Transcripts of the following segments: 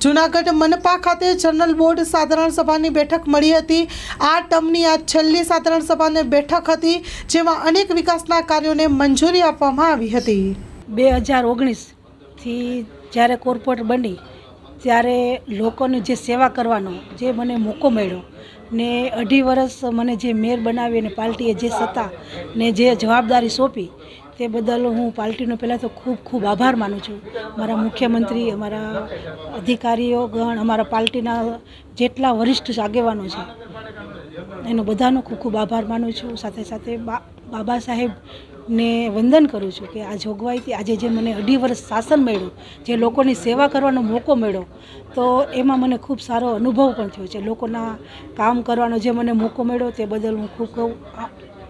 જૂનાગઢ મનપા ખાતે general board સાધારણ સભાની બેઠક મળી હતી। આ ટર્મની આ છેલ્લી સાધારણ સભાની બેઠક હતી, જેમાં અનેક વિકાસના કાર્યોને મંજૂરી આપવામાં આવી હતી। 2019થી જ્યારે કોર્પોરેટર બની ત્યારે લોકોની જે સેવા કરવાનો જે મને મોકો મળ્યો ને 2.5 વર્ષ મને જે મેયર બનાવી અને પાર્ટીએ જે સત્તા ને જે જવાબદારી સોંપી તે બદલ હું પાર્ટીનો પહેલાં તો ખૂબ ખૂબ આભાર માનું છું। મારા મુખ્યમંત્રી, અમારા અધિકારીઓ ગણ, અમારા પાર્ટીના જેટલા વરિષ્ઠ આગેવાનો છે એનો બધાનો ખૂબ ખૂબ આભાર માનું છું। સાથે સાથે બાબા સાહેબને વંદન કરું છું કે આ જોગવાઈથી આજે જે મને 2.5 વર્ષ શાસન મળ્યું, જે લોકોની સેવા કરવાનો મોકો મળ્યો, તો એમાં મને ખૂબ સારો અનુભવ પણ થયો છે। લોકોના કામ કરવાનો જે મને મોકો મળ્યો તે બદલ હું ખૂબ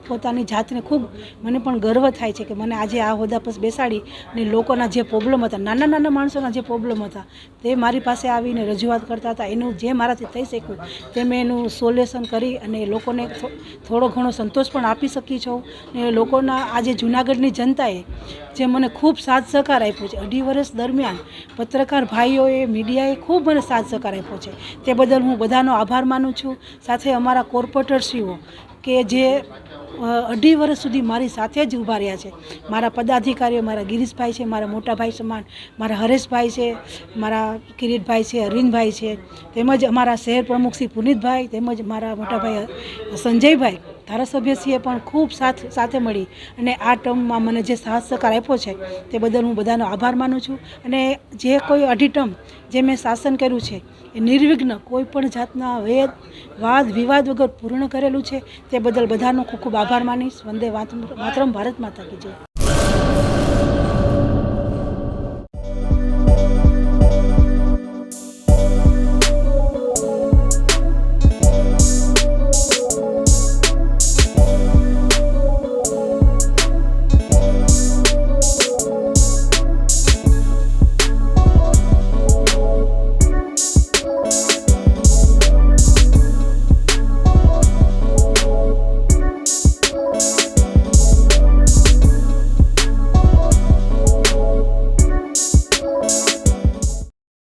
પોતાની જાતને ખૂબ મને પણ ગર્વ થાય છે કે મને આજે આ હોદ્દા પર બેસાડી અને લોકોના જે પ્રોબ્લેમ હતા, નાના નાના માણસોના જે પ્રોબ્લેમ હતા તે મારી પાસે આવીને રજૂઆત કરતા હતા, એનું જે મારાથી થઈ શક્યું તે મેં એનું સોલ્યુશન કરી અને લોકોને થોડો ઘણો સંતોષ પણ આપી શકી છું। અને લોકોના આજે જૂનાગઢની જનતાએ જે મને ખૂબ સાથ સહકાર આપ્યો છે 2.5 વર્ષ દરમિયાન, પત્રકાર ભાઈઓએ, મીડિયાએ ખૂબ મને સાથ સહકાર આપ્યો છે, તે બદલ હું બધાનો આભાર માનું છું। સાથે અમારા કોર્પોરેટરશ્રીઓ કે જે 2.5 વર્ષ સુધી મારી સાથે જ ઊભા રહ્યા છે, મારા પદાધિકારીઓ, મારા ગિરીશભાઈ છે, મારા મોટા ભાઈ સમાન મારા હરેશભાઈ છે, મારા કિરીટભાઈ છે, અરવિંદભાઈ છે, તેમજ અમારા શહેર પ્રમુખ શ્રી પુનિતભાઈ, તેમજ મારા મોટા ભાઈ સંજયભાઈ ધારાસભ્યશ્રીએ પણ ખૂબ સાથે મળી અને આ ટર્મમાં મને જે સાથ સહકાર આપ્યો છે તે બદલ હું બધાનો આભાર માનું છું। અને જે કોઈ 2.5 ટર્મ જે મેં શાસન કર્યું છે એ નિર્વિઘ્ન કોઈ પણ જાતના વાદ વિવાદ વગર પૂર્ણ કરેલું છે, તે બદલ બધાનો ખૂબ ખૂબ આભાર માનીશ। વંદે માતરમ, ભારત માતા કી જય।